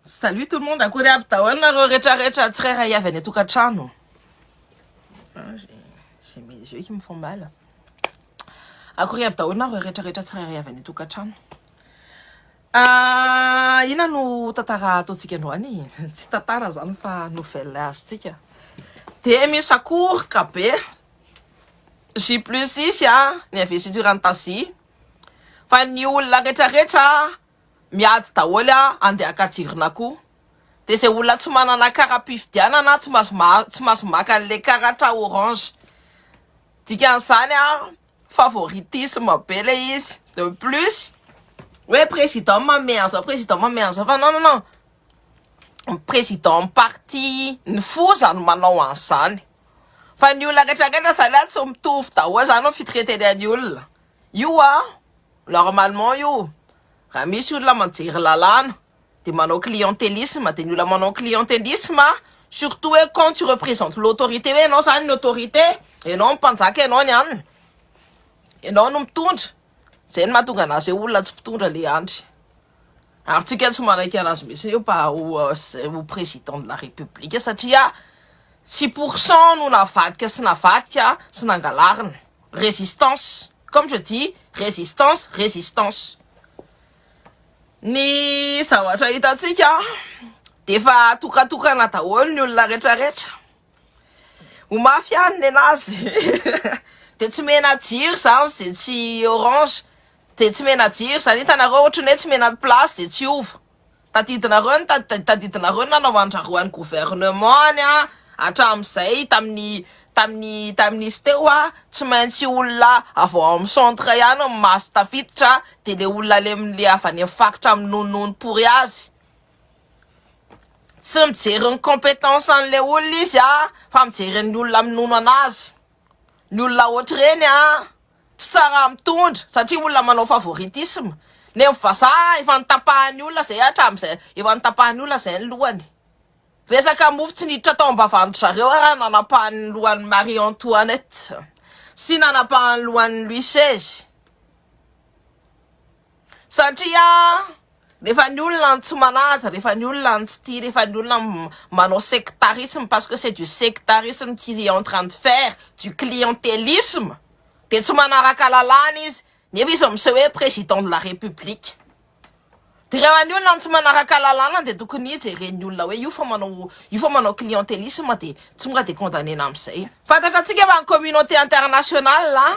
Salut tout le monde, akory aby tahoana reo rehetrarehetra tsirairay avy any atokantrano. J'ai mes yeux qui me font mal. Akory aby tahoana reo rehetrarehetra tsirairay avy any atokantrano. Ina no tantara ataontsika androany? Tsy tantara zany fa nouvelle azontsika. De misy akoroka be. J+6 ny investiture an-tasy. Fa ny olona rehetrarehetra miady daholo andeha akatsirina koa. De zay olona tsy manana kara-pifidianana tsy mahazo maka an'le karatra orange. Dikan'izany favoritisme be le izy. De plus, ouais, président mameanza fa non. Président parti ny fo zany manao an'izany. Fa ny olona rehetrarehetra zany tsy mitovy daholo zany no fitreten'ny olona. Io normalement io raha misy olona manjery lalàna de manao clientélisme, de ny olona manao clientélisme surtout quand tu représentes l'autorité, hoe enao zany ny autorité, enao mpanjaka enao niany, enao no mitondra, zay ny mahatonga anazy olona tsy mpitondra le andry. Ary tsika tsy manaiky anazy mihitsy io pa au président de la république satria 6% no navadika sy navadika sy nangalarina. Résistance, comme je dis, résistance. Ny zavatra hitantsika defa tokatokana daholo ny olona rehetrarehetra. Mafy any nenazy. De tsy mena jiro zany zay tsy orange, de tsy mena jiro zany hitanareo ohatrany hoe tsy mena place de tsy ova. Tadidinareo nanao andraroan'ny gouvernement any hatramizay tamin'ny teo tsy maintsy olona avy amin'ny centre ihany maso tafiditra, de le olona le avy any fakitra amin'ny nonono pory azy. Tsy mijery ny compétence an'le olona izy fa mijery ny olona minono anazy. Ny olona ohatreny tsy tsara mitondra satria olona manao favoritisme. Ne mivazaha efa nitapahany olona zay hatramizay, efa nitapahany olona zay ny lohany. Resaka mofo tsy niditra tao am-bavandry zareo raha nanapahany lohan'ny Marie Antoinette sy nanapahany lohan'ny Louis XVI. Satria rehefa ny olona tsy manaja, rehefa ny olona tsy tia, rehefa ny olona manao sectarisme, parce que c'est du sectarisme qui est en train de faire du clientélisme, de tsy manaraka lalàna izy, nefa izy amin'izay hoe président de la république. De rehefa ny olona tsy manaraka lalàna de tokony jereny olona hoe io fa manao clientélisme de tsy mora de condamnena amin'izay. Fantatra antsika fa ny communauté internationale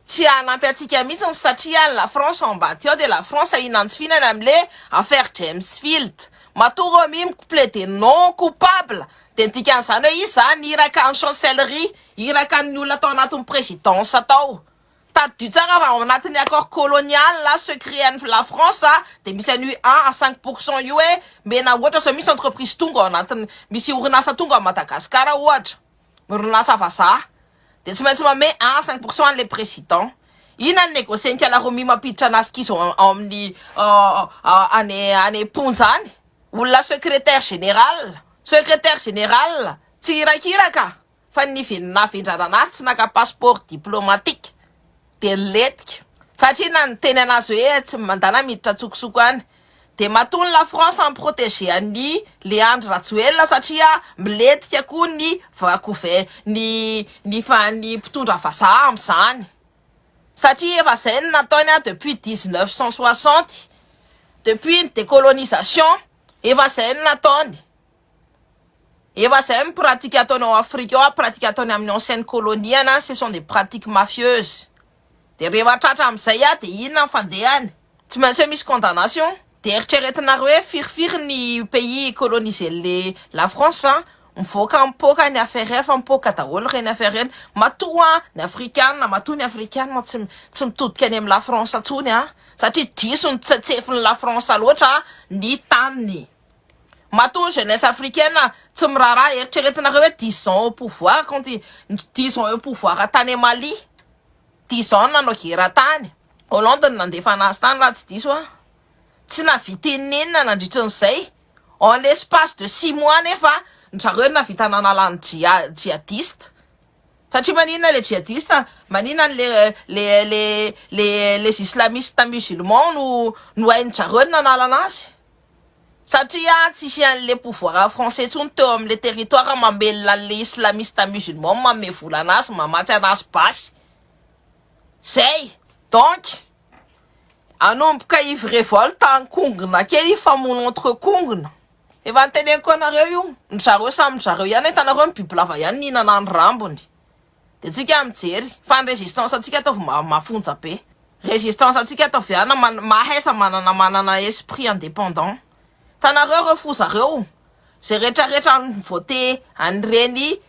tsy anampy antsika mihitsy satria la France en batio de la France inantsifinany am'le affaire James Field. Matoa mi plaider non coupable. De dikan'izany hoe izy zany iraka ny chancellerie, iraka ny olona atao anatin'ny présidence atao. Tadidio tsara fa ao anatin'ny accord colonial secret la France de misy an'io 1 à 5% io hoe mena ohatra zao misy entreprise tonga ao anatiny, misy orinasa tonga à Madagascar ohatra, orinasa vazaha, de tsy maintsy mame 1 à 5% an'le président. Ina ny négocier nkialaro mimapiditra anazy kizy amin'ny any ponjany olona secrétaire général tsy irakiraka fa navendrana anazy tsy naka passeport diplomatique de letika satria na ny teny anazy hoe tsy mandana miditra tsokosoko any. De matony la France en protéger any Leandre Rajoelina satria miletika koa ny mpitondra vazaha am'izany. Satria efa zay ny nataony depuis 1960, depuis une décolonisation, efa zay ny nataony. Efa zay ny pratique ataony ao Afrique ao, pratique ataony amin'ny ancienne colonie ce sont des pratiques mafieuses. De rehefa tratra am'izay de inona ny fandehany? Tsy maintsy misy condamnation. De eritreretinareo hoe firifiry ny pays colonisé la France mipoka ny affaire fa mipoka daholo reny affaire reny. Matoa ny africaine tsy mitodika any amin'ny la France atsony satria diso ny tsetsefiny la France loatra ny taniny. Matoa jeunesse africaine tsy miraharaha, eritreretinareo hoe 10 ans au pouvoir, quand 10 ans au pouvoir tany Mali, 10 ans nanao guerre tany. Hollande nandefa anazy tany raha tsy diso tsy navitenina nandritry n'izay. En l'espace de 6 mois nefa zareo navita nanalany djihadiste. Satria manina le djihadiste, manina les islamistes musulmans no hainy zareo nanala anazy. satria tsisy an'le pouvoir français tsony teo am'le territoire mambelona an'le islamiste musulman mame vola anazy mamatsy anazy basy zay donc anomboka ivy révolte ankongona kely famono entre kongona efa nteneko anareo io zareo samy zareo ihany hitanareo biby lava ihany nihinana ny rambony de tsika mijery fa ny résistance atsika ataovy mafonja be résistance atsika ataovy ihany mahaisa manana esprit indépendant tanareo refo zareo zay rehetrarehetra voté an'ireny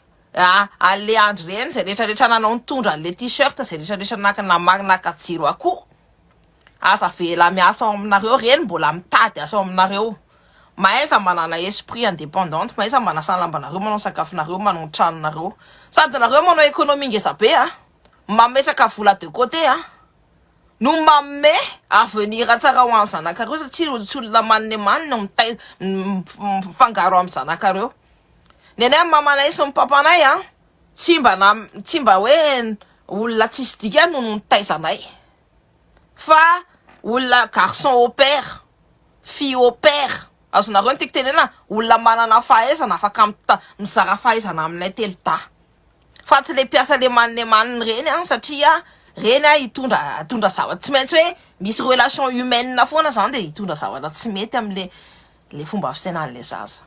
an'le andro reny zay rehetrarehetra nanao nitondra an'le t-shirt zay rehetrarehetra naka jiro akoho aza vela miasa ao aminareo reny mbola mitady asa ao aminareo mahaiza manana esprit indépendante mahaiza manasa lambanareo manao sakafonareo manao tranonareo sady nareo manao économie ngeza be mametraka vola de côté no mame avenir tsara ho an'ny zanakareo satria tsy olona manne mifangaro amin'ny zanakareo neny mamanay sy papanay tsy mba hoe olona tsisy dika no nitaizanay fa olona garçon au père fille au père azonareo nytiky tenena olona manana fahaizana afaka mizara fahaizana aminay telo ta fa tsy le piasa le manne reny satria reny hitondra zavatra tsy maintsy hoe misy relation humaine foana zany de hitondra zavatra tsy mety am'le fomba fisainan'le zaza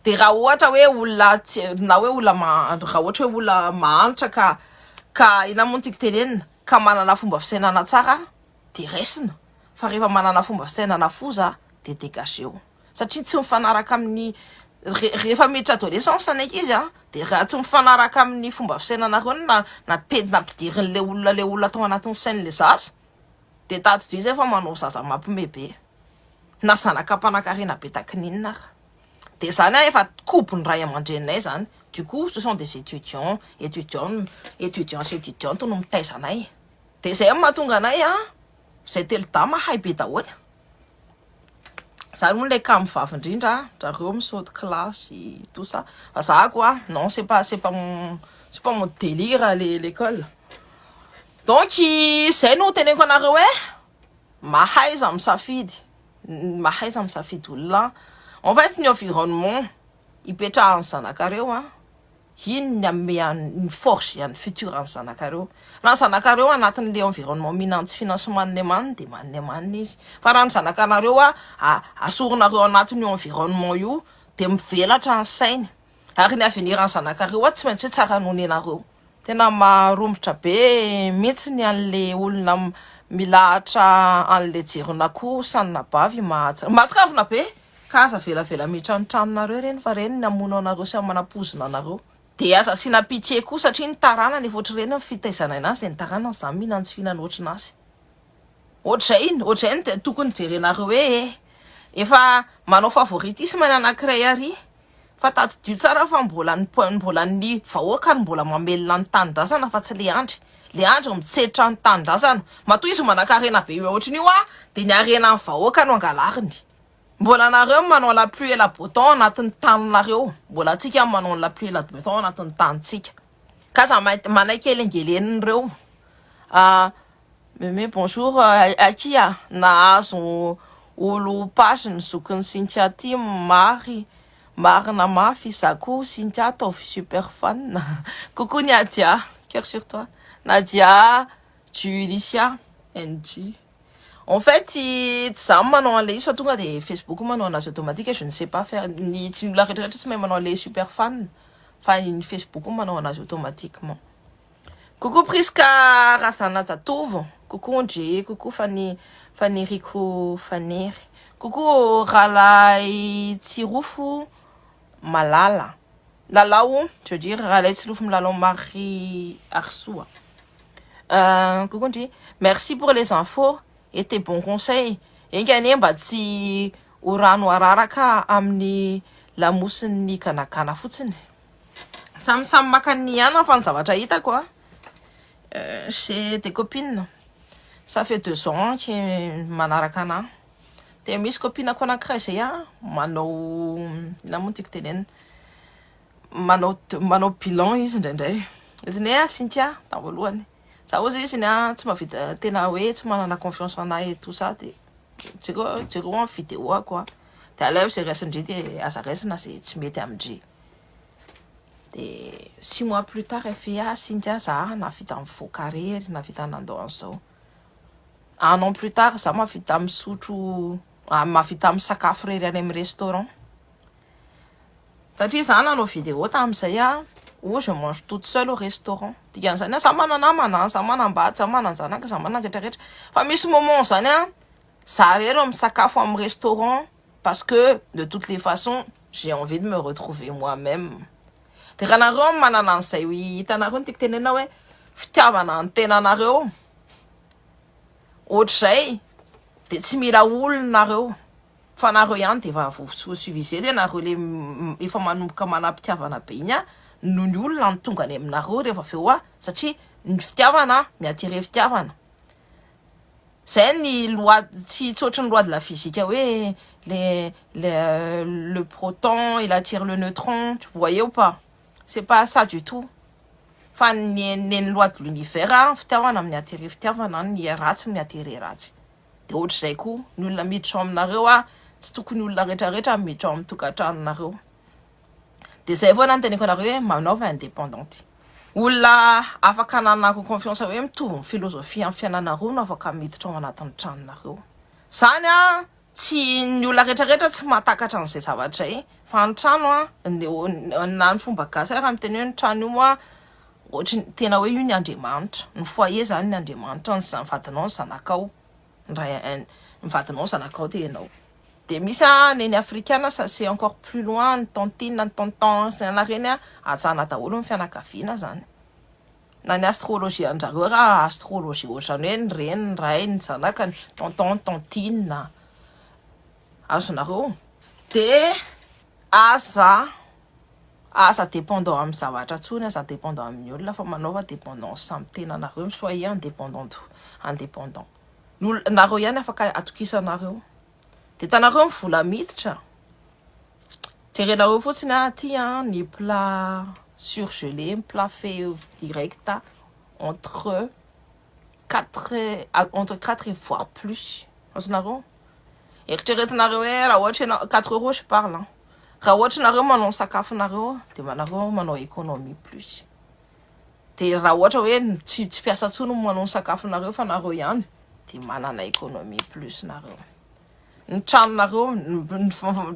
de raha ohatra hoe olona na hoe olona raha ohatra hoe olona mahantra ka ina moa tiky tenenina ka manana fomba fisainana tsara de resina fa rehefa manana fomba fisainana foza de dégageo satria tsy mifanaraka amin'ny rehefa miditra adolescence anaiky izy de raha tsy mifanaraka amin'ny fomba fisainanareo nampidirin'le olona tao anatin'ny sain'le zaza de tady zay fa manao zaza mampimebe na zanakam-panakarena be takininina de zany efa kopony ray aman-drenay zany du coup ce sont des étudiants no mitaizanay de zay mahatonga anay zay telo da mahay be daholo zany moa le kamivavy indrindra zareo misaute classe tout ça fa za koa non c'est pas mon délire l'école donc zay no teneniko anareo hoe mahaiza misafidy olona en fait ny environnement ipetrahan'ny zanakareo iny ny force ny futur any zanakareo raha ny zanakareo anatin'le environnement minantsy financement manne de manne izy fa raha ny zanakanareo asoronareo anatin'io environnement io de mivelatra ny sainy ary ny avenir ny zanakareo tsy maintsy hoe tsara noho ny anareo tena marombotra be mihitsy ny an'le olona milahatra an'le jiron'akoho sanina bavy mahatsikavina be ka aza velavela miditra ny tranonareo reny fa reny ny amono anareo sy manapozina anareo de aza sina pitié koa satria ny tarana ny ohatry reny fitaizana anazy de ny tarana zany minantsy finan'otrina azy ohatr'izay de tokony jerenareo hoe efa manao favoritisme ny anankiray ary fa tadidio tsara fa mbola ny vahoaka ny mbola mamelona ny tanindrazana fa tsy le andry mitseritra ny tanindrazana matoa izy manakarena be ohatrin'io de ny arena ny vahoaka no angalariny mbola nareo manao la pluie et la beau temps anatin'ny taninareo mbola tsika manao la pluie et la beau temps anatin'ny tanitsika ka za manay kely angelenireo mais bonjour akia nahazo olo pasy ny zokiny Cynthia ty marina mafy zako Cynthia ataovy super fan coucou Nadia cœur sur toi Nadia Julicia NG en fait ça manao an'le izy fa tonga de Facebook manao anazy automatique je ne sais pas faire ni tsy la retraite tsy mahay manao le super fan fa ny Facebook manao anazy automatiquement coucou Priska Razana Jatovo coucou Ndje coucou Fanny Rico Fanery coucou Ralai Tsiroufo Malala Lalao je veux dire Ralai Tsiroufo Malala Marie Arsoua coucou Ndje merci pour les infos et tes bons conseils engany mba tsy ho rano araraka amin'ny lamosiny kanakana fotsiny samsamy makany ihany fa ny zavatra hitako chez des copines ça fait 2 ans que manaraka ana de misy copine ko anankiray zay manao namoa tiky tenenina manao bilan izy ndraindray izy ne Cynthia tavoalohany za ozy izy tsy mavita tena hoe tsy manana confiance anahy et tout ça de jero en vidéo quoi de aleo zay raisindry de aza raisina zay tsy mety amindry. De 6 mois plus tard efa sindia za navita mivoaka rery navita nandao an'izao. 1 an plus tard za mavita misotro mavita misakafo rery any amin'ny restaurant. Satria za nanao vidéo tamin'izay où je mange toute seule au restaurant. Dikan'izany za mana namana, za manambady, za mananjanaka, za mananretraretra. Fa misy moment zany za rery misakafo amin'ny restaurant parce que de toutes les façons j'ai envie de me retrouver moi-même. De raha nareo manana an'izay hitanareo tiako tenena hoe fitiavana ny tenanareo ohatr'izay de tsy mila olonareo fa nareo ihany de efa voasuviser de nareo le efa manomboka manam-pitiavana be igny no ny olona ny tonga any aminareo rehefa aveo satria ny fitiavana miatire fitiavana. Zay ny loi, tsy tsotra ny loi de la physique hoe le proton il attire le neutron, tu voyais ou pas? C'est pas ça du tout. Fa ny loi de l'univers fitiavana amin'ny atire fitiavana, ny ratsy amin'ny atire ratsy. De ohatr'izay koa ny olona miditra aminareo tsy tokony olona rehetrarehetra miditra amin'ny tokantranonareo. De zay vao nanteniko anareo hoe manaova indépendante. Olona afaka ananako confiance hoe mitovy ny filosofia amin'ny fiainanareo no afaka miditra ao anatin'ny tranonareo. Zany tsy ny olona rehetrarehetra tsy mahatakatra an'izay zavatra fa ny trano na ny fomba gasy raha miteny hoe ny trano io ohatry tena hoe io ny Andriamanitra, ny foyer zany ny Andriamanitra, ny vadinao ny zanakao, ny vadinao ny zanakao tenao. De misy neny africaine ça c'est encore plus loin, ny tantine ny tonton sy ny reny ajana daholo ny fianakaviana zany. Na ny astrologie anjareo raha astrologie ohatrany hoe ny reny ny ray ny zanaka ny tonton tantine azonareo. De aza dépendant amin'ny zavatra tsony, aza dépendant amin'ny olona fa manaova dépendance samy tenanareo, soyez indépendant. Nareo ihany afaka atokisanareo. De tanareo mivola miditra jerenareo fotsiny ty ny plat surgelé, plat fait direct entre 4 et voire plus. Azonareo eritreretinareo hoe raha ohatra 4 euros je parle. Raha ohatra nareo manao sakafonareo de manareo manao économie plus. De raha ohatra hoe tsy piasa tsony manao sakafonareo fa nareo ihany de manana économie plus nareo. Ny tranonareo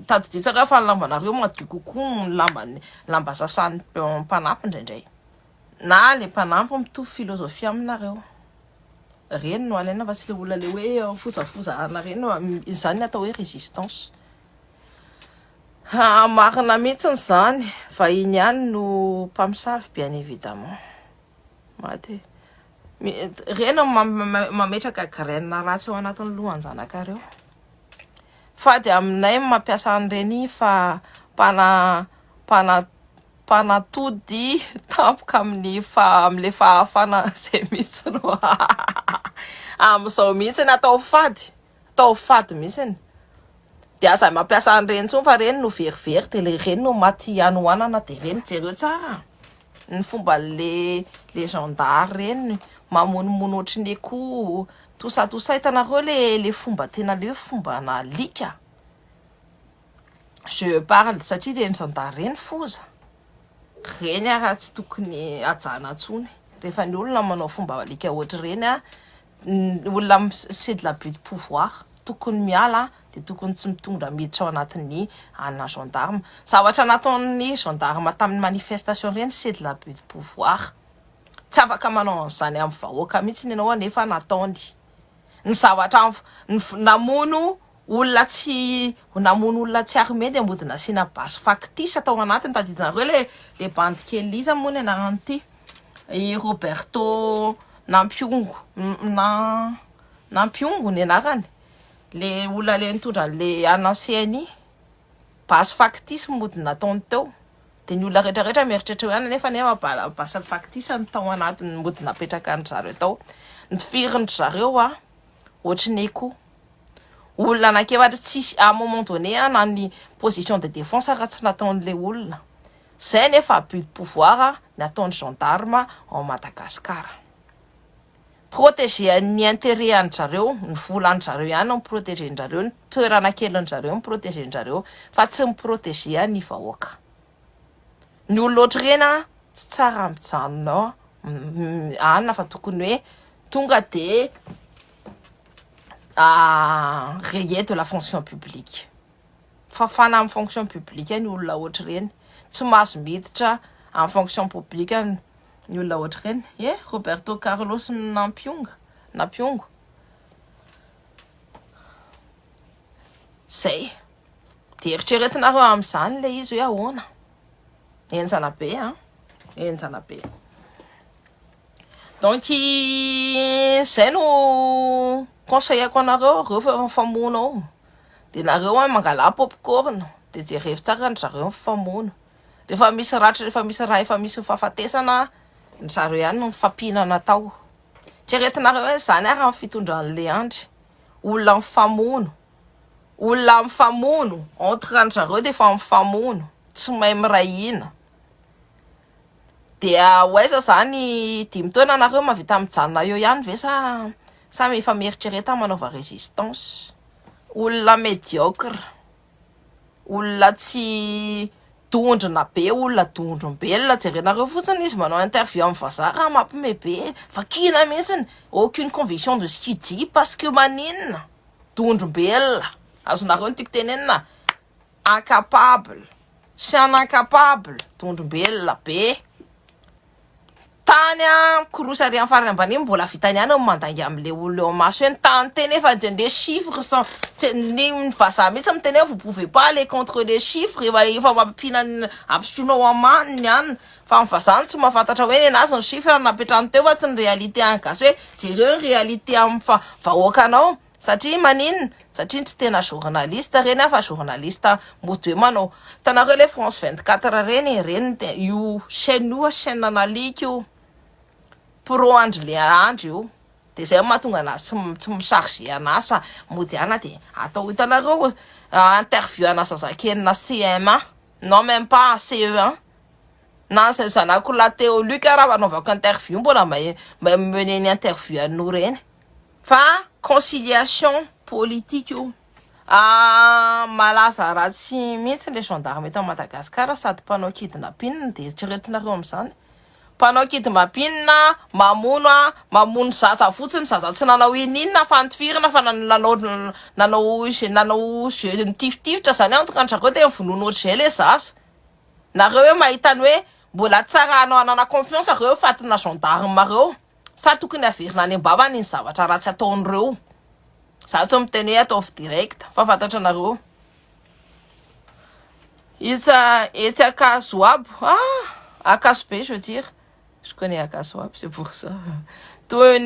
tadidio tsara fa ny lambanareo madio kokoa ny lamba sasan'ny mpanampy indraindray. Na le mpanampy mitovy filosofia aminareo. Reny no alaina fa tsy le olona le hoe fozafoza reny izany atao hoe résistance. Marina mihitsy zany fa iny ihany no mpamosavy bien évidemment. Maty reny mametraka graine ratsy ao anatin'ny lohanjanakareo. Fa de aminay mampiasa an'ireny fa panatody tampoka amin'ny am'le fahafana zay mihitsy no am'izao mihitsy atao fady mihitsy. De aza mampiasa an'ireny tsony fa reny no verivery de le reny no maty anohanana de reny jereo tsara. Ny fomba le légendaire reny mamonomono ohatry ny akoho tosa hitanareo le fomba tena le fomba nalika. Je parle satria le légendaire reny foza. Reny raha tsy tokony ajana tsony. Rehefa ny olona manao fomba alika ohatry reny olona c'est de l'abus de pouvoir. Tokony miala de tokony tsy mitondra miditra ao anatin'ny ana gendarme. Zavatra nataon'ny gendarme tamin'ny manifestation reny c'est de l'abus de pouvoir. Tsy afaka manao an'izany amin'ny vahoaka mihitsy ianao anefa nataony. Ny zavatra namono olona tsy armé de ambodina asina base factice atao anatiny tadidinareo le bande kely izy moa ny anarany ty Roberto Nampiongo ny anarany. Le olona le nitondra le ananseny base factice modina nataony teo. De ny olona rehetrarehetra mieritreritra ihany nefa base factice ny tao anatiny modina apetraka ny zareo tao. Ny firiny zareo ohatry ny koa olona anakefatra tsisy à un moment donné na ny position de défense raha tsy nataon'le olona. Zay nefa abus de pouvoir nataon'ny gendarme en Madagascar. protéger ny intérêt an-jareo, ny volan-jareo ihany no miprotéger-njareo, ny toerana kelin-jareo miprotéger-njareo, fa tsy miprotéger ny vahoaka. Ny olona ohatr'ireny tsy tsara mijanona anona fa tokony hoe tonga de rayé de la fonction publique. Fafana amin'ny fonction publique ny olona ohatr'ireny, tsy mahazo miditra amin'ny fonction publique ny olona ohatr'ireny. Roberto Carlos Nampiongo. Zay. De eritreretinareo amin'izany le izy hoe ahoana. Enjana be. Donc zay no conseillako anareo reo famono ao. De nareo mangala popcorn de jerevy tsara ny zareo mifamono. Rehefa misy ratra, rehefa misy raha, efa misy fahafatesana, ny zareo ihany no mifampihinana tao. Tseretinareo hoe zany raha amin'ny fitondran'le andry. Olona mifamono, entre ny zareo de efa mifamono, tsy mahay mirahina. De hoaiza zany 10 taona nareo mavita mijanona eo ihany ve sa efa mieritrereta manaova résistance. Olona médiocre, olona tsy dondrona be, olona dondrombelona. Jerenareo fotsiny izy manao interview amin'ny vazaha raha mampime be, vakina mihitsiny, aucune conviction de ce qu'il dit parce que maninona dondrombelona. Azonareo ny tiako tenenina incapable, sy incapable, dondrombelona be. Tany korosy ary amin'ny farany ambany mbola vitany ihany mandangy amin'le olona eo maso hoe ny tany teny efa des chiffres sans ny vazaha mihitsy miteny hoe vous pouvez pas aller contre les chiffres, efa mampihina ampisotroinao amaniny ihany. Fa amin'ny vazaha tsy mahafantatra hoe nenazy ny chiffre napetrany teo fa tsy ny réalité angasy hoe jereo ny réalité amin'ny vahoakanao. Satria maninona? Satria tsy tena journaliste reny fa journaliste mody hoe manao. Tanareo le France 24 reny io chaîne analytique io pro andro le andro io. De zay mahatonga anazy tsy misarge anazy fa mody ana de atao hitanareo interview ana zazakely na CM1, non même pas CE1. Na zay zanako la Théoluc raha anaovako interview mbola mba meneny interview anao reny. Fa conciliation politique io. Malaza ratsy mihitsy le gendarme eto Madagasikara sady mpanao kidnapping de tseretinareo amin'izany. Mpanao kidnapping mamono zaza fotsiny, zaza tsy nanao ininona fa antifirina fa nanao jeu nitifitra zany antokantrareo de mivonono ohatr'izay le zaza. Nareo hoe mahitany hoe mbola tsara anao anana confiance areo fatina gendarme reo. Sa tokony averina any am-bavany ny zavatra ratsy ataon'ireo. Za tsy miteny hoe ataovy direct fa fantatra nareo. Etsy Akazoabo. Akazobe je veux dire. Je connais Akazoabo, c'est pour ça. Toy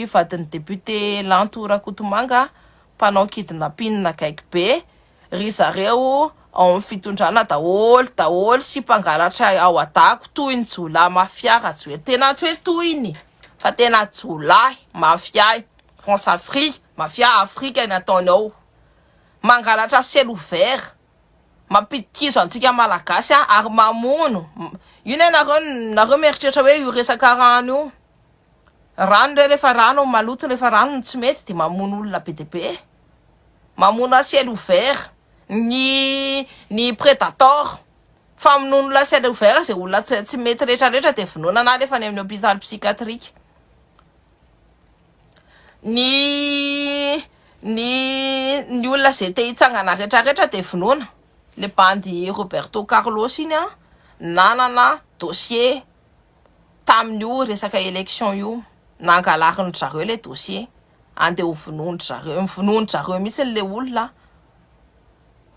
vadin'ny député Lanto Rakotomanga mpanao kidnapping nakaiky be. Ry zareo ao amin'ny fitondrana daholo sy mpangalatra ao adako toy ny jolahy mafia tena tsy hoe toy ny fa tena jolahy mafia France Afrique mafia Afrika ny ataony ao mangalatra ciel ouvert mapitikizo antsika malagasy ary mamono io nareo mieritreritra hoe io resaka rano io rano rehefa rano maloto rehefa rano tsy mety de mamono olona be de be mamono a ciel ouvert ny prédateur fa minono la ciel ouvert zay olona tsy mety rehetrarehetra de vonoana na lefa any amin'ny hôpital psychiatrique. Ny olona zay te hitsangana rehetrarehetra de vonoana. Le bandy Roberto Carlos iny nanana dossier tamin'io resaka élection io nangalariny zareo le dossier ande ho vonoany zareo mihitsy le olona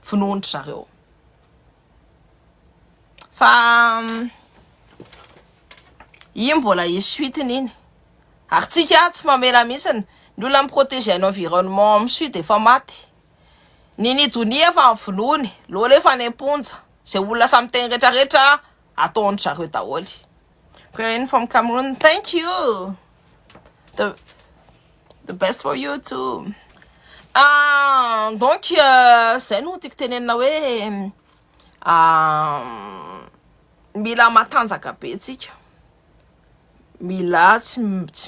vonoany zareo. Fa io mbola izy suitiny iny ary tsika tsy mamela mihitsy ny olona miprotéger ny environnement amin'ny sud efa maty. Nini donia fa vonoany lola efa nemponja zay olona samy teny rehetrarehetra ataony zareo daholo. Queen from Cameroon, thank you. The best for you too. Donc zay no tiako tenenina hoe mila matanjaka be tsika. mila tsy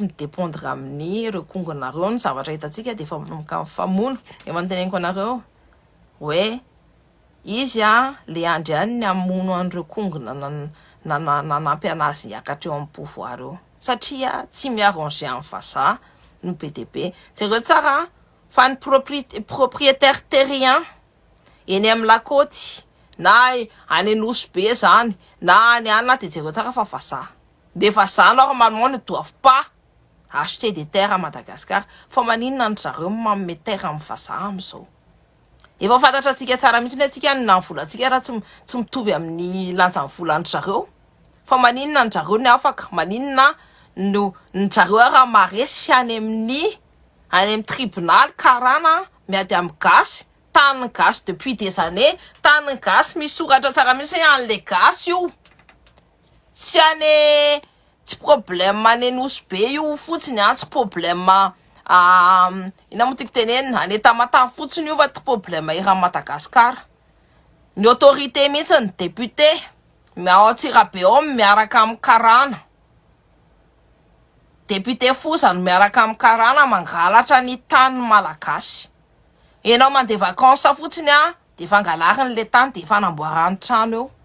midépendre amin'ny ireo kongonareo ny zavatra hitantsika dia efa manomboka famono manoteneniko anareo hoe izy le andry any ny amono an'ireo kongona nanampy anazy hiakatra eo amin'ny pouvoir eo satria tsy miarrange amin'ny vazaha no PDP jereo tsara fa ny propriétaire terrien eny amin'ny lakôty na any Anosy be zany na any anina dia jereo tsara fa vazaha de vazaha normalement ne doivent pas acheter des terres à Madagascar fa maninona ny zareo manome terre amin'ny vazaha amin'izao efa fantatra antsika tsara mihitsy ny antsika ny volantsika raha tsy mitovy amin'ny lanjan'ny volan'ny zareo fa maninona ny zareo ny afaka maninona no ny zareo raha maresy any amin'ny tribunal karana miady amin'ny gasy tany gasy depuis des années tany gasy misoratra tsara mihitsy an'le gasy io tsy any tsy problème any Anosy be io fotsiny tsy problème ina mo tiky tenenina any Tamatave fotsiny io fa tsy problème iran'ny Madagasikara ny autorité mihitsy ny député Tsirabe miaraka amin'ny karana député fosany miaraka amin'ny karana mangalatra ny tany malagasy enao mandeha vacances fotsiny dia fangalariny le tany dia fanamboarany trano eo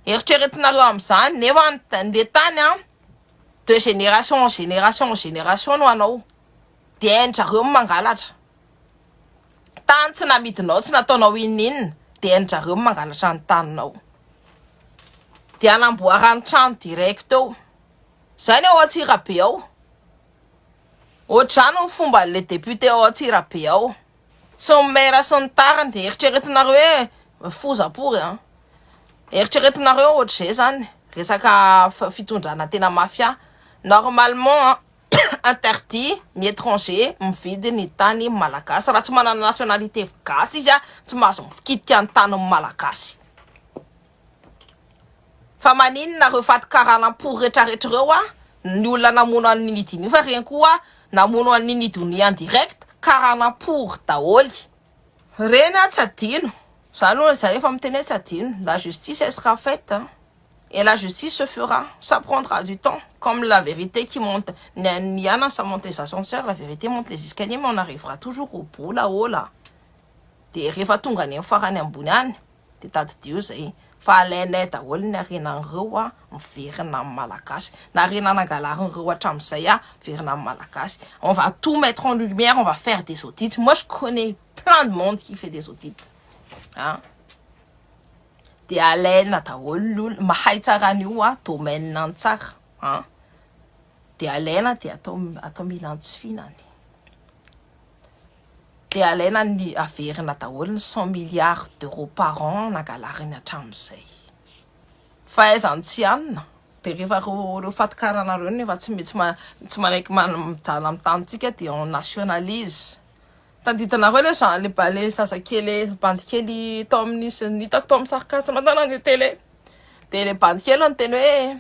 eritreretinareo amin'izany nefa le tany de génération en génération no anao dia hainjareo mangalatra tany tsy namidinao tsy nataonao inona dia hainjareo mangalatra ny taninao dia anamboarany trano direct eo zany ao Antsirabe ao ohatrany ny fomba le député ao Antsirabe ao sy ny maire sy ny tariny dia eritreretinareo hoe fozapory eritreretinareo ohatr'izay zany resaka fitondrana tena mafia normalement interdit ny étranger mividy ny tany malagasy raha tsy manana nationalité gasy izy tsy mahazo mikitika ny tany malagasy fa maninona reo faty karana-po rehetrarehetra reo ny olona namono an'ny nidiny fa reny koa namono an'ny nidony en direct karana-por daholy reny tsy adino zany hoe zay efa miteny tsy adino la justice elle sera faite et la justice se fera ça prendra du temps comme la vérité qui monte Niana ça monte les ascenseurs la vérité monte les escaliers mais on arrivera toujours au bout là-haut là dia rehefa tonga ny farany ambony any dia tadidio zay fa alainay daholo ny arenan'ireo miverina amin'ny malagasy na arenan'angalarin'ireo hatramin'izay verina amin'ny malagasy on va tout mettre en lumière on va faire des audits moi je connais plein de monde qui fait des audits dia alaina daholo l'olona mahay tsara an'io domaine ny tsara dia alaina dia atao milantsifinany dia alaina ny averina daholo ny 100 milliards d'euros par an nangalariny hatramin'izay fa aizany tsy anina dia rehefa reo fatikaranareo nefa tsy manaiky mijala amin'ny tanitsika dia on nationalise tanditanareo le sasakely bandikely tao amin'ny hitako tao amin'ny sarikasy matana ny télé dia le bandikely ny teny hoe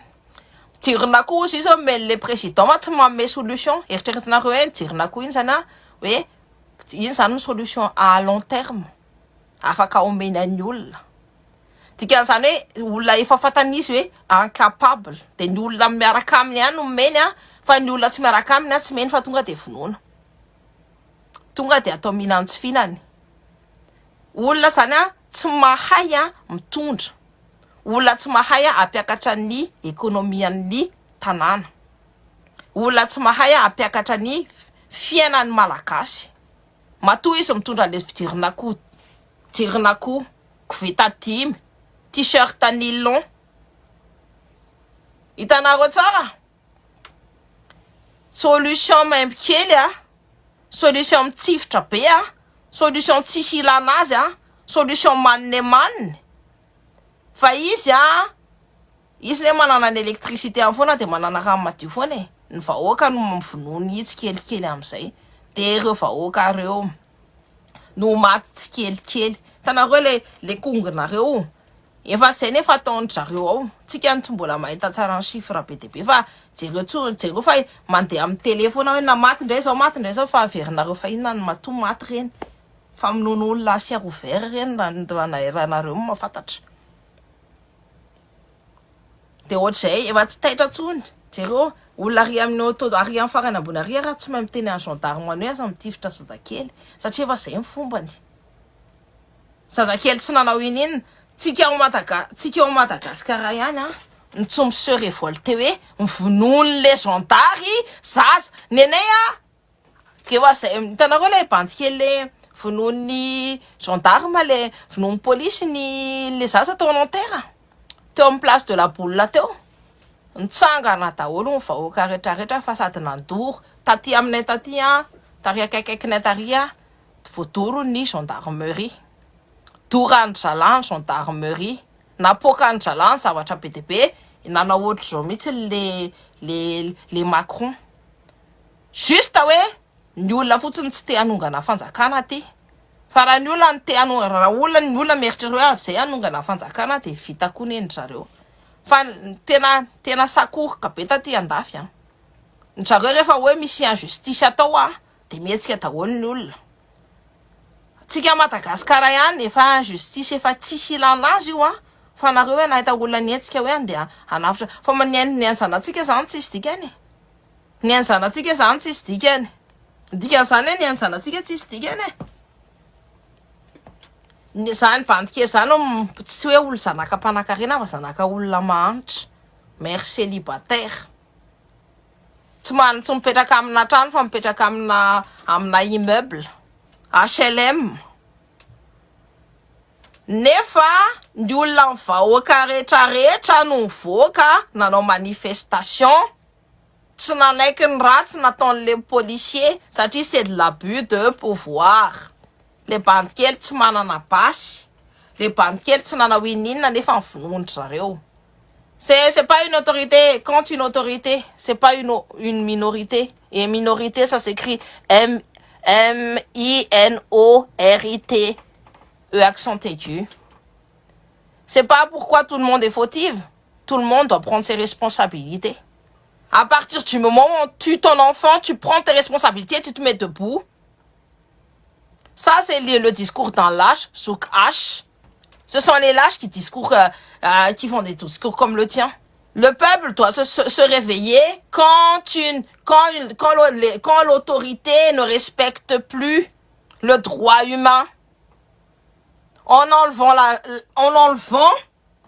jirina koa izy izao mais le président tsy manome solution eritreretinareo hoe jirina koa iny zany hoe iny zany ny solution à long terme afaka omeny an'ny olona dikan'izany hoe olona efa fantanizy hoe incapable dia ny olona miaraka aminy ihany no meny fa ny olona tsy miaraka aminy tsy meny fa tonga dia vonoina tonga dia atao milantsifinany olona zany tsy mahay mitondra olona tsy mahay ampiakatra ny ekonomian'ny tanàna olona tsy mahay ampiakatra ny fiainan'ny malagasy matoa izy mitondra le jirinako koveta dimy t-shirt nylon hitanareo tsara solution maimby kely solution mitsifotra be solution tsisy ilana azy solution manne manne fa izy le manana ny électricité amin'ny foana dia manana rano madio foana ny vahoaka no mivonony tsikelikely amin'izay dia ireo vahoaka reo no maty tsikelikely hitanareo le kongonareo efa zay nefa ataony zareo ao tsika tsy mbola mahita tsara ny chiffre be dia be fa jereo fa mandeha amin'ny téléphone hoe na maty indray zao fa averinareo fa inona ny matoa maty reny fa minono olona asia rouvert reny ranareo mahafantatra dia ohatr'izay efa tsy taitra tsony Jereo olona ry amin'ny auto ary amin'ny farany ambony ary raha tsy mahay miteny any gendarme any hoe aza mitifitra zazakely satria efa zay ny fombany. Zazakely tsy nanao inona tsika ao Madagasikara ihany a nitsomby se révolte hoe mivonoiny le gendary zaza nenay a kefa zay hitanareo le bandikely le vonoiny gendarme le vonoiny polisy le zaza tao Nanterre teo amin'ny place de la boule teo nitsangana daholo ny vahoaka rehetrarehetra fa sady nandoro taty aminay taty a tary akaikaikinay tary a voadoro ny gendarmerie dorany zalany gendarmerie napokany zalany zavatra be dia be nanao ohatry zao mihitsy le Macron juste hoe ny olona fotsiny tsy te hanongana fanjakana ty fa raha ny olona te raha olona ny olona mieritreritry hoe zay hanongana fanjakana dia vita koa neny zareo fa tena sakoroka be taty andafy a ny zareo rehefa hoe misy injustice atao a dia mihetsika daholo ny olona. Tsika Madagasikara ihany efa injustice efa tsisy ilana azy io a fa nareo hoe nahita olona nietsika hoe andeha hanafitra fa ny anzanatsika zany tsisy dikany ny anzanatsika zany tsisy dikany dikan'izany hoe ny anzanatsika tsisy dikany zany bandike zany tsy hoe olo zanaka mpanankarena fa zanaka olona mahanitra mère célibataire tsy mipetraka amina trano fa mipetraka amina immeuble HLM nefa ny olona ny vahoaka rehetrarehetra no mivoaka nanao manifestation tsy nanaiky ny ratsy nataon'le policier satria c'est de l'abus de pouvoir. Le bandikely tsy manana basy le bandikely tsy nanao inona nefa mivonoindry zareo. C'est pas une autorité. Quand une autorité, c'est pas une minorité. Et minorité, ça s'écrit M-I-N-O-R-I-T, E accent aigu. C'est pas pourquoi tout le monde est fautif. Tout le monde doit prendre ses responsabilités. À partir du moment où on tue ton enfant, tu prends tes responsabilités, tu te mets debout. Ça, c'est le discours dans lâche, souk H. Ce sont les lâches qui qui font des discours comme le tien. Le peuple doit se réveiller quand l'autorité ne respecte plus le droit humain. En enlevant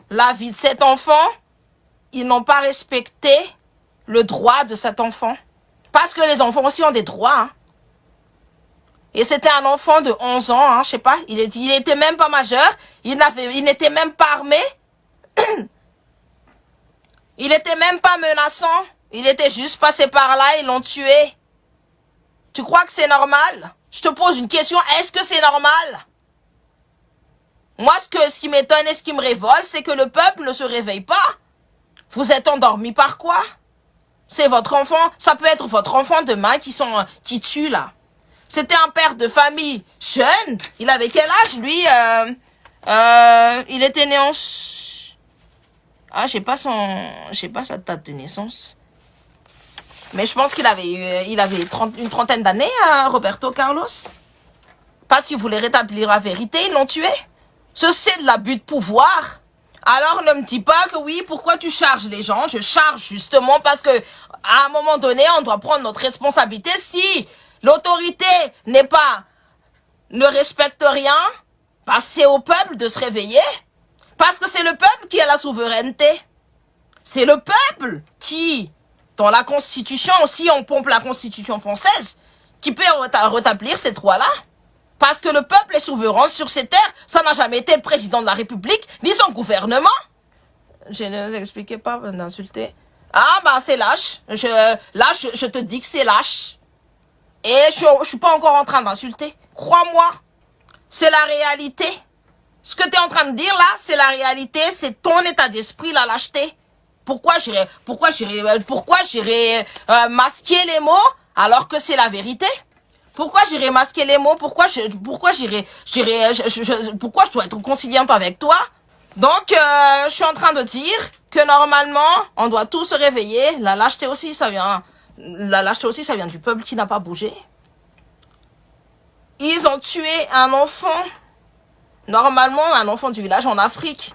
la vie de cet enfant, ils n'ont pas respecté le droit de cet enfant. Parce que les enfants aussi ont des droits. Hein. Et c'était un enfant de 11 ans, hein, je sais pas, il était même pas majeur, il n'était même pas armé, il était même pas menaçant, il était juste passé par là, ils l'ont tué. Tu crois que c'est normal? Je te pose une question, est-ce que c'est normal? Moi, ce qui m'étonne et ce qui me révolte, c'est que le peuple ne se réveille pas. Vous êtes endormis par quoi? C'est votre enfant, ça peut être votre enfant demain qui tue là. C'était un père de famille jeune. Il avait quel âge, lui? Il était né en... Ah, j'ai pas sa date de naissance. Mais je pense qu'il avait une trentaine d'années, Roberto Carlos. Parce qu'il voulait rétablir la vérité, ils l'ont tué. C'est de l'abus de pouvoir. Alors ne me dis pas que oui, pourquoi tu charges les gens? Je charge justement parce que à un moment donné, on doit prendre notre responsabilité. Si l'autorité ne respecte rien, bah c'est au peuple de se réveiller. Parce que c'est le peuple qui a la souveraineté. C'est le peuple qui, dans la Constitution, aussi on pompe la Constitution française, qui peut rétablir ces droits-là. Parce que le peuple est souverain sur ces terres. Ça n'a jamais été le président de la République, ni son gouvernement. Je ne t'expliquais pas d'insulter. Ah, bah c'est lâche. Je te dis que c'est lâche. Et je suis pas encore en train d'insulter. Crois-moi. C'est la réalité. Ce que tu es en train de dire là, c'est la réalité. C'est ton état d'esprit, la lâcheté. Pourquoi j'irais masquer les mots alors que c'est la vérité? Pourquoi j'irais masquer les mots? Pourquoi je dois être conciliante avec toi? Donc, je suis en train de dire que normalement, on doit tous se réveiller. La lâcheté aussi, ça vient du peuple qui n'a pas bougé. Ils ont tué un enfant. Normalement, un enfant du village en Afrique.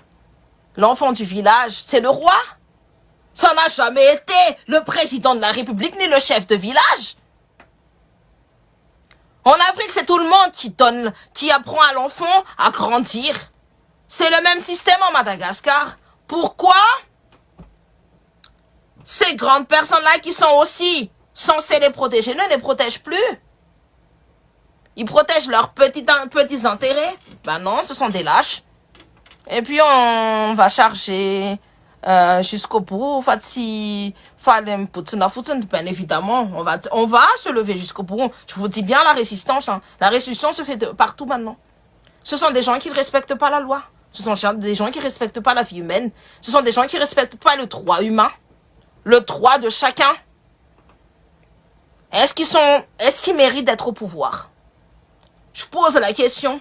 L'enfant du village, c'est le roi. Ça n'a jamais été le président de la République ni le chef de village. En Afrique, c'est tout le monde qui apprend à l'enfant à grandir. C'est le même système en Madagascar. Pourquoi ces grandes personnes-là qui sont aussi censées les protéger ne les protègent plus? Ils protègent leurs petits intérêts. Ben non, ce sont des lâches. Et puis on va charger jusqu'au bout. Bien évidemment, on va se lever jusqu'au bout. Je vous dis bien la résistance. Hein. La résistance se fait partout maintenant. Ce sont des gens qui ne respectent pas la loi. Ce sont des gens qui ne respectent pas la vie humaine. Ce sont des gens qui ne respectent pas le droit humain. Le droit de chacun. Est-ce qu'ils méritent d'être au pouvoir? Je pose la question.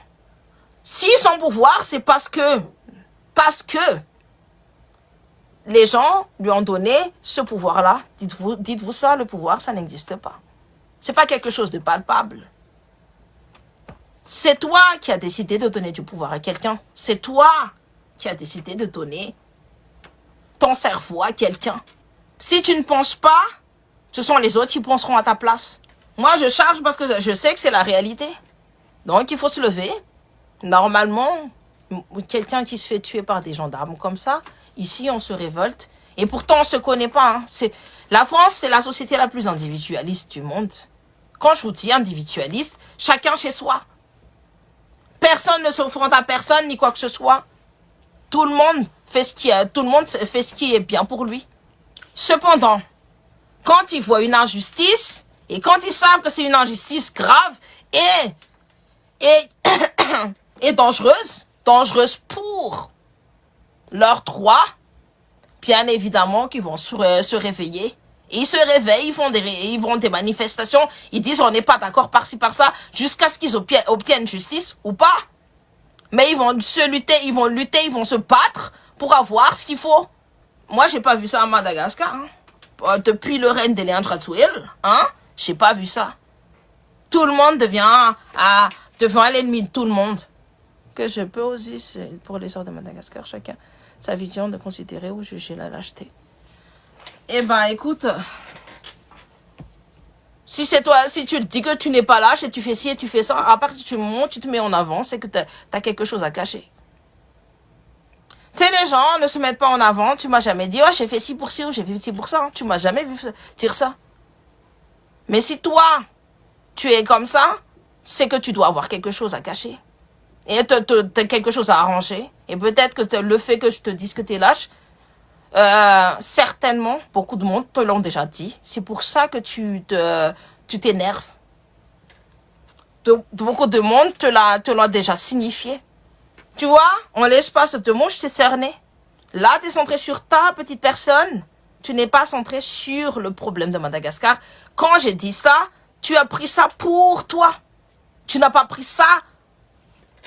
S'ils sont au pouvoir, c'est parce que les gens lui ont donné ce pouvoir-là. Dites-vous ça, le pouvoir, ça n'existe pas. C'est pas quelque chose de palpable. C'est toi qui as décidé de donner du pouvoir à quelqu'un. C'est toi qui as décidé de donner ton cerveau à quelqu'un. Si tu ne penses pas, ce sont les autres qui penseront à ta place. Moi, je charge parce que je sais que c'est la réalité. Donc, il faut se lever. Normalement, quelqu'un qui se fait tuer par des gendarmes comme ça, ici, on se révolte. Et pourtant, on ne se connaît pas. Hein. La France, c'est la société la plus individualiste du monde. Quand je vous dis individualiste, chacun chez soi. Personne ne s'affronte à personne, ni quoi que ce soit. Tout le monde fait ce qui est bien pour lui. Cependant, quand ils voient une injustice, et quand ils savent que c'est une injustice grave et dangereuse pour leurs droits, bien évidemment qu'ils vont se réveiller. Et ils se réveillent, ils font des manifestations, ils disent on n'est pas d'accord par-ci, par-ça, jusqu'à ce qu'ils obtiennent justice ou pas. Mais ils vont lutter, ils vont se battre pour avoir ce qu'il faut. Moi, j'ai pas vu ça à Madagascar. Hein. Depuis le règne de Léandre Ratsouil, hein, j'ai pas vu ça. Tout le monde devient l'ennemi de tout le monde. Que je peux aussi, pour les sorts de Madagascar, chacun sa vision de considérer ou juger la lâcheté. Eh ben, écoute, si c'est toi, si tu dis que tu n'es pas lâche et tu fais ci et tu fais ça, à partir du moment où tu te mets en avant, c'est que t'as quelque chose à cacher. C'est les gens ne se mettent pas en avant. Tu m'as jamais dit, oh, j'ai fait ci pour ci ou j'ai fait ci pour ça. Hein. Tu m'as jamais vu dire ça. Mais si toi, tu es comme ça, c'est que tu dois avoir quelque chose à cacher. Et t'as quelque chose à arranger. Et peut-être que le fait que je te dise que t'es lâche, certainement, beaucoup de monde te l'ont déjà dit. C'est pour ça que tu t'énerves. Beaucoup de monde te l'a déjà signifié. Tu vois, en l'espace de 2 mots, je t'ai cerné. Là, tu es centré sur ta petite personne. Tu n'es pas centré sur le problème de Madagascar. Quand j'ai dit ça, tu as pris ça pour toi. Tu n'as pas pris ça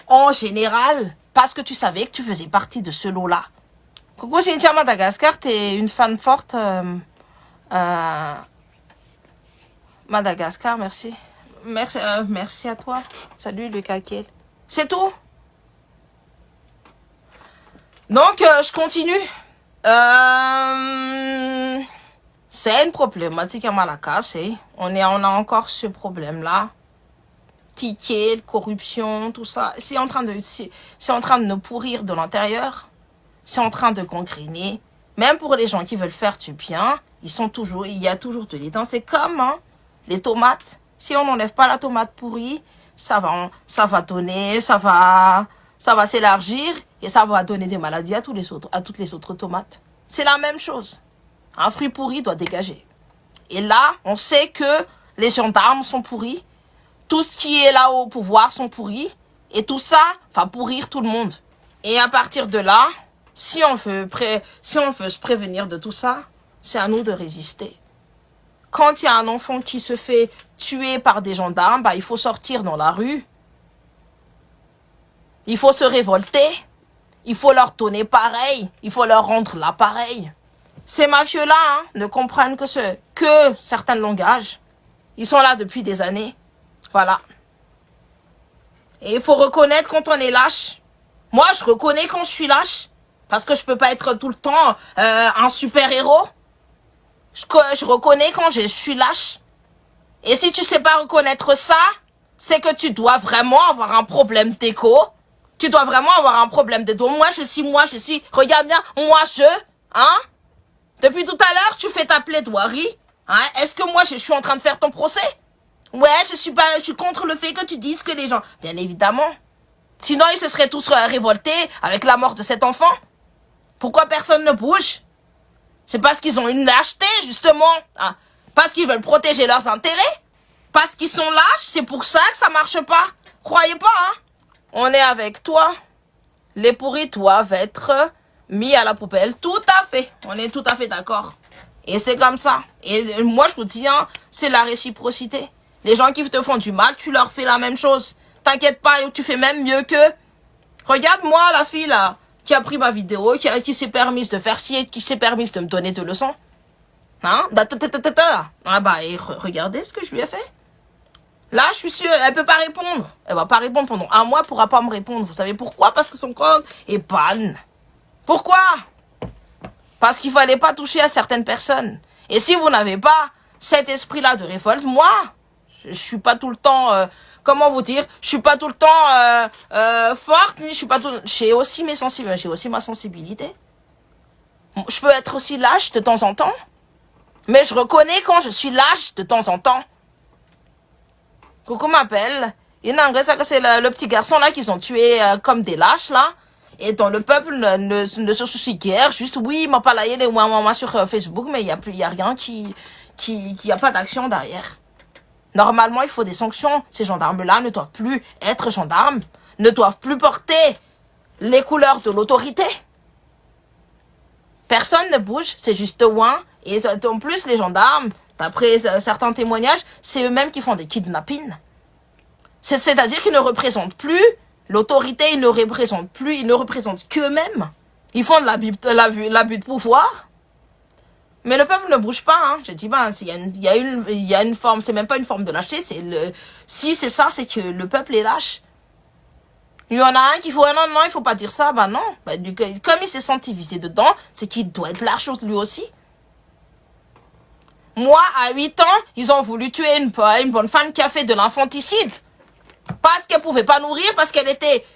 en général parce que tu savais que tu faisais partie de ce lot-là. Coucou Cynthia Madagascar, t'es une fan forte. Madagascar, merci. Merci à toi. Salut Lucas Kiel. C'est tout? Donc, je continue. C'est une problématique à Malagasy. On a encore ce problème-là. Ticket, corruption, tout ça. C'est en train de nous pourrir de l'intérieur. C'est en train de gangriner. Même pour les gens qui veulent faire du bien, il y a toujours de l'étang. C'est comme les tomates. Si on n'enlève pas la tomate pourrie, ça va s'élargir et ça va donner des maladies à toutes les autres tomates. C'est la même chose. Un fruit pourri doit dégager. Et là, on sait que les gendarmes sont pourris. Tout ce qui est là au pouvoir sont pourris. Et tout ça va pourrir tout le monde. Et à partir de là, si on veut se prévenir de tout ça, c'est à nous de résister. Quand il y a un enfant qui se fait tuer par des gendarmes, il faut sortir dans la rue. Il faut se révolter. Il faut leur donner pareil. Il faut leur rendre l'appareil. Ces mafieux-là ne comprennent que certains langages. Ils sont là depuis des années. Voilà. Et il faut reconnaître quand on est lâche. Moi, je reconnais quand je suis lâche. Parce que je peux pas être tout le temps un super-héros. Je reconnais quand je suis lâche. Et si tu sais pas reconnaître ça, c'est que tu dois vraiment avoir un problème d'écho. Tu dois vraiment avoir un problème d'écho. Moi, je suis, regarde bien, hein? Depuis tout à l'heure, tu fais ta plaidoirie. Hein? Est-ce que moi, je suis en train de faire ton procès? Ouais, je suis contre le fait que tu dises que les gens... Bien évidemment. Sinon, ils se seraient tous révoltés avec la mort de cet enfant. Pourquoi personne ne bouge? C'est parce qu'ils ont une lâcheté, justement. Hein? Parce qu'ils veulent protéger leurs intérêts. Parce qu'ils sont lâches, c'est pour ça que ça marche pas. Croyez pas, hein? On est avec toi. Les pourris doivent être mis à la poubelle. Tout à fait. On est tout à fait d'accord. Et c'est comme ça. Et moi, je vous dis, hein, c'est la réciprocité. Les gens qui te font du mal, tu leur fais la même chose. T'inquiète pas, tu fais même mieux qu'eux. Regarde-moi, la fille, là, qui a pris ma vidéo, qui s'est permise de faire ci, qui s'est permise de me donner des leçons. Hein? Ah bah, et regardez ce que je lui ai fait. Là, je suis sûre, elle peut pas répondre. Elle va pas répondre pendant un mois, elle pourra pas me répondre. Vous savez pourquoi? Parce que son compte est ban. Pourquoi? Parce qu'il fallait pas toucher à certaines personnes. Et si vous n'avez pas cet esprit-là de révolte, moi, je suis pas tout le temps, comment vous dire, je suis pas tout le temps forte, je suis pas tout. J'ai aussi ma sensibilité. Je peux être aussi lâche de temps en temps, mais je reconnais quand je suis lâche de temps en temps. Coucou m'appelle. Il n'a que c'est le petit garçon là qu'ils ont tué comme des lâches là. Et dont le peuple ne se soucie guère. Juste oui, il m'a pas laillé les moi sur Facebook, mais il y a rien qui a pas d'action derrière. Normalement, il faut des sanctions. Ces gendarmes-là ne doivent plus être gendarmes, ne doivent plus porter les couleurs de l'autorité. Personne ne bouge, c'est juste ouin. Et en plus, les gendarmes, d'après certains témoignages, c'est eux-mêmes qui font des kidnappings. C'est-à-dire qu'ils ne représentent plus l'autorité, ils ne représentent qu'eux-mêmes. Ils font de l'abus de pouvoir. Mais le peuple ne bouge pas, hein. Je dis, il y a une forme, c'est même pas une forme de lâcheté, si c'est ça, c'est que le peuple est lâche. Il y en a un qui faut, non, il faut pas dire ça, non. Comme il s'est senti visé dedans, c'est qu'il doit être lâche lui aussi. Moi, à 8 ans, ils ont voulu tuer une bonne femme qui a fait de l'infanticide. Parce qu'elle pouvait pas nourrir, parce qu'elle était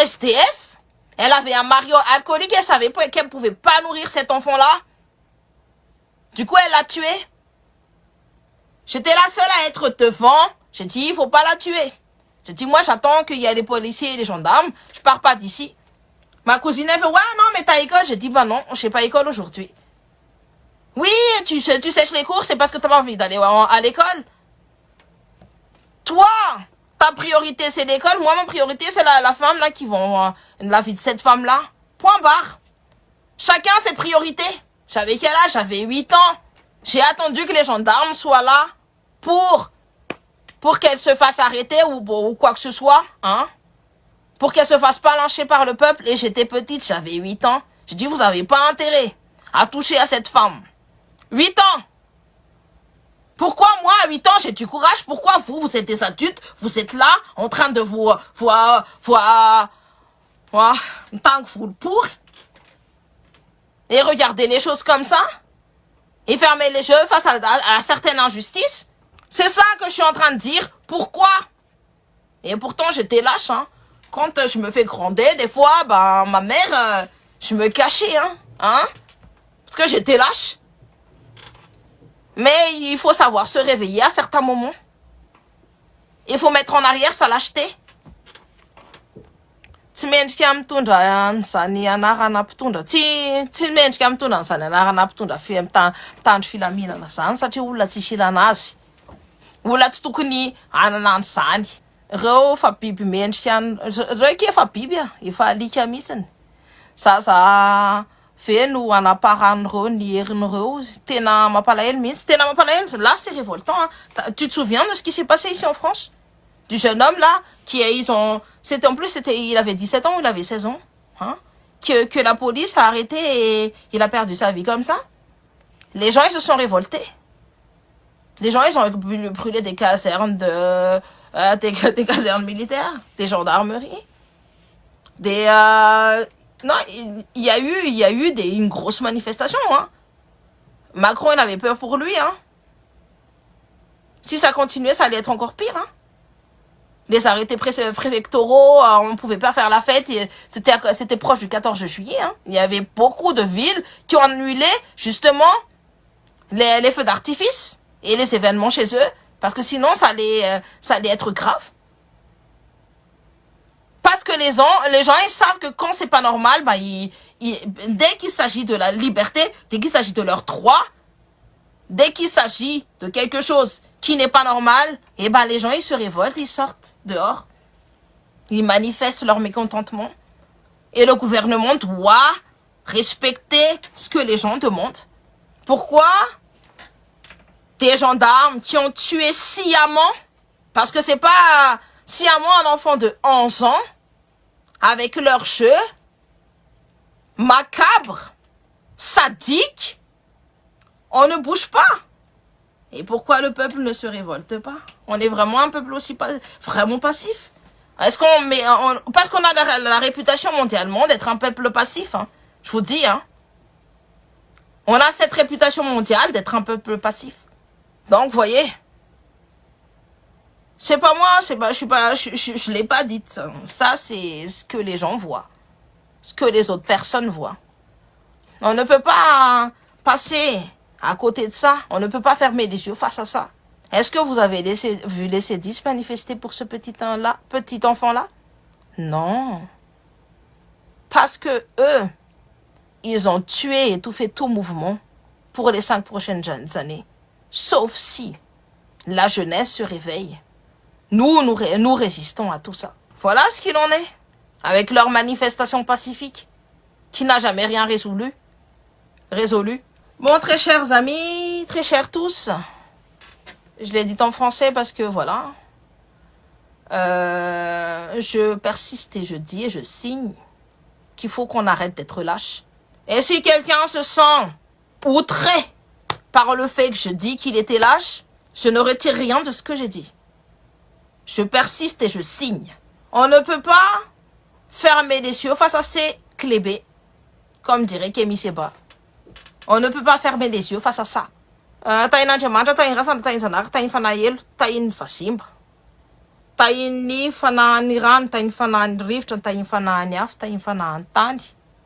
SDF. Elle avait un mari alcoolique, elle savait pas qu'elle pouvait pas nourrir cet enfant-là. Du coup, elle l'a tué. J'étais la seule à être devant. J'ai dit, il faut pas la tuer. J'ai dit, moi, j'attends qu'il y ait les policiers et les gendarmes. Je pars pas d'ici. Ma cousine, elle fait, ouais, non, mais t'as école. J'ai dit, non, j'ai pas école aujourd'hui. Oui, tu sèches les cours, c'est parce que t'as pas envie d'aller à l'école. Toi, ta priorité, c'est l'école. Moi, ma priorité, c'est la femme, là, qui vont, la vie de cette femme-là. Point barre. Chacun ses priorités. J'avais quel âge? J'avais 8 ans. J'ai attendu que les gendarmes soient là pour qu'elle se fasse arrêter ou quoi que ce soit, hein. Pour qu'elle se fasse pas lyncher par le peuple. Et j'étais petite, j'avais 8 ans. J'ai dit, vous avez pas intérêt à toucher à cette femme. 8 ans. Pourquoi moi, à 8 ans, j'ai du courage? Pourquoi vous êtes des adultes, vous êtes là, en train de tant que vous le pour? Et regardez les choses comme ça? Et fermer les yeux face à certaines injustices? C'est ça que je suis en train de dire. Pourquoi? Et pourtant, j'étais lâche, hein. Quand je me fais gronder, des fois, ma mère, je me cachais, hein. Parce que j'étais lâche. Mais il faut savoir se réveiller à certains moments. Il faut mettre en arrière sa lâcheté. Tsy mendrika mitondra an'izany anarana mpitondra tsy mendrika mitondra an'izany anarana mpitondra mitandro filaminana zany satria olona tsy isilana azy. Olona tsy tokony anana an'izany. Reo fa biby mendrika reo ke fa biby efa alika mihitsiny. Zaza feno anaparan'ireo ny herin'ireo tena mampalahelo mihitsy. Tena mampalahelo. Là c'est révoltant, hein. Tu te souviens de ce qui s'est passé ici en France? Du jeune homme là il avait 17 ans ou il avait 16 ans, hein, que la police a arrêté et il a perdu sa vie comme ça. Les gens, ils se sont révoltés. Les gens, ils ont brûlé des casernes des casernes militaires, des gendarmeries, Non, il y a eu une grosse manifestation, hein. Macron, il avait peur pour lui, hein. Si ça continuait, ça allait être encore pire, hein. Les arrêtés préfectoraux, on pouvait pas faire la fête, c'était proche du 14 juillet, hein. Il y avait beaucoup de villes qui ont annulé, justement, les feux d'artifice et les événements chez eux, parce que sinon, ça allait être grave. Parce que les gens, ils savent que quand c'est pas normal, bah, dès qu'il s'agit de la liberté, dès qu'il s'agit de leurs droits, dès qu'il s'agit de quelque chose qui n'est pas normal, eh ben, les gens, ils se révoltent, ils sortent dehors. Ils manifestent leur mécontentement. Et le gouvernement doit respecter ce que les gens demandent. Pourquoi des gendarmes qui ont tué sciemment, parce que c'est pas sciemment un enfant de 11 ans, avec leurs jeux macabres, sadiques, on ne bouge pas. Et pourquoi le peuple ne se révolte pas? On est vraiment un peuple aussi vraiment passif. Est-ce qu'on parce qu'on a la réputation mondialement d'être un peuple passif, hein. Je vous dis, hein. On a cette réputation mondiale d'être un peuple passif. Donc, vous voyez, c'est pas moi, je l'ai pas dit. Ça, c'est ce que les gens voient. Ce que les autres personnes voient. On ne peut pas passer à côté de ça. On ne peut pas fermer les yeux face à ça. Est-ce que vous avez vu les C10 manifester pour ce petit enfant-là? Non. Parce que eux, ils ont tué et étouffé tout mouvement pour les 5 prochaines années. Sauf si la jeunesse se réveille. Nous résistons à tout ça. Voilà ce qu'il en est. Avec leur manifestation pacifique, qui n'a jamais rien résolu. Bon, très chers amis, très chers tous. Je l'ai dit en français parce que voilà. Je persiste et je dis et je signe qu'il faut qu'on arrête d'être lâche. Et si quelqu'un se sent outré par le fait que je dis qu'il était lâche, je ne retire rien de ce que j'ai dit. Je persiste et je signe. On ne peut pas fermer les yeux face à ces clébés, comme dirait Kémy Séba. On ne peut pas fermer les yeux face à ça. Tain'Andriamanitra, tain'Rasana, tain'Zanahary, tain'Fanahelo, tain'Vasimba. Tain'ny fanahin'ny rano, tain'ny fanahin'ny rivotra, tain'ny fanahin'ny afo, tain'ny fanahin'ny tany.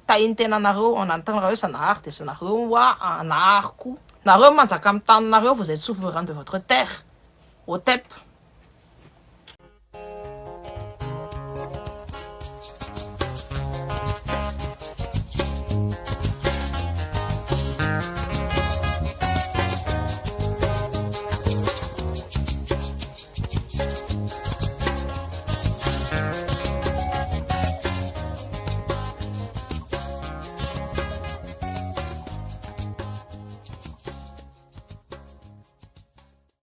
Tain'ny tenanareo, anatantranareo Zanahary, de Zanareo Anahary koa. Nareo manjaka amin'ny taninareo, vous êtes souverain de votre terre. Au TEP.